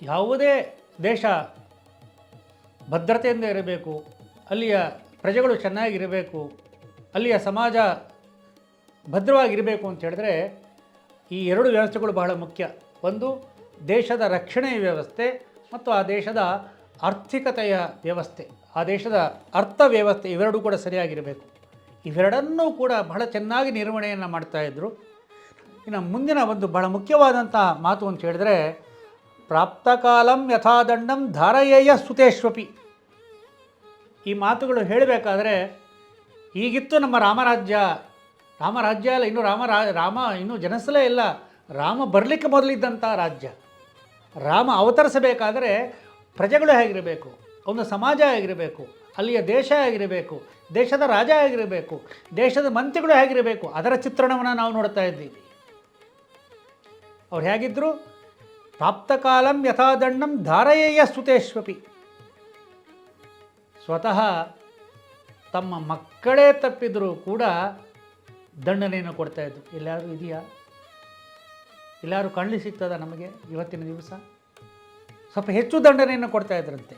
ಯಾವುದೇ ದೇಶ ಭದ್ರತೆಯಿಂದ ಇರಬೇಕು, ಅಲ್ಲಿಯ ಪ್ರಜೆಗಳು ಚೆನ್ನಾಗಿರಬೇಕು, ಅಲ್ಲಿಯ ಸಮಾಜ ಭದ್ರವಾಗಿರಬೇಕು ಅಂತ ಹೇಳಿದ್ರೆ ಈ ಎರಡು ವ್ಯವಸ್ಥೆಗಳು ಬಹಳ ಮುಖ್ಯ. ಒಂದು ದೇಶದ ರಕ್ಷಣೆಯ ವ್ಯವಸ್ಥೆ ಮತ್ತು ಆ ದೇಶದ ಆರ್ಥಿಕತೆಯ ವ್ಯವಸ್ಥೆ, ಆ ದೇಶದ ಅರ್ಥ ವ್ಯವಸ್ಥೆ, ಇವೆರಡೂ ಕೂಡ ಸರಿಯಾಗಿರಬೇಕು. ಇವೆರಡನ್ನೂ ಕೂಡ ಬಹಳ ಚೆನ್ನಾಗಿ ನಿರ್ವಹಣೆಯನ್ನು ಮಾಡ್ತಾಯಿದ್ರು. ಇನ್ನು ಮುಂದಿನ ಒಂದು ಬಹಳ ಮುಖ್ಯವಾದಂಥ ಮಾತು ಅಂತ ಹೇಳಿದ್ರೆ, ಪ್ರಾಪ್ತಕಾಲಂ ಯಥಾದಂಡಂ ಧಾರಯೇಯ ಸುತೇಶ್ವಪಿ. ಈ ಮಾತುಗಳು ಹೇಳಬೇಕಾದ್ರೆ ಈಗಿತ್ತು ನಮ್ಮ ರಾಮರಾಜ್ಯ ಅಲ್ಲ, ಇನ್ನೂ ರಾಮ ಇನ್ನೂ ಜನಿಸಲೇ ಇಲ್ಲ. ರಾಮ ಬರಲಿಕ್ಕೆ ಮೊದಲಿದ್ದಂಥ ರಾಜ್ಯ. ರಾಮ ಅವತರಿಸಬೇಕಾದರೆ ಪ್ರಜೆಗಳು ಹೇಗಿರಬೇಕು, ಒಂದು ಸಮಾಜ ಹೇಗಿರಬೇಕು, ಅಲ್ಲಿಯ ದೇಶ ಹೇಗಿರಬೇಕು, ದೇಶದ ರಾಜ ಹೇಗಿರಬೇಕು, ದೇಶದ ಮಂತ್ರಿಗಳು ಹೇಗಿರಬೇಕು, ಅದರ ಚಿತ್ರಣವನ್ನು ನಾವು ನೋಡ್ತಾ ಇದ್ದೀವಿ. ಅವ್ರು ಹೇಗಿದ್ದರು? ಪ್ರಾಪ್ತಕಾಲಂ ಯಥಾದಂಡಂ ಧಾರಯೇಯ ಸುತೇಶ್ವಪಿ. ಸ್ವತಃ ತಮ್ಮ ಮಕ್ಕಳೇ ತಪ್ಪಿದರೂ ಕೂಡ ದಂಡನೆಯನ್ನು ಕೊಡ್ತಾಯಿದ್ರು. ಎಲ್ಲಾದರೂ ಇದೆಯಾ? ಎಲ್ಲರೂ ಕಣ್ಣು ಸಿಗ್ತದ ನಮಗೆ ಇವತ್ತಿನ ದಿವಸ? ಸ್ವಲ್ಪ ಹೆಚ್ಚು ದಂಡನೆಯನ್ನು ಕೊಡ್ತಾಯಿದ್ರಂತೆ.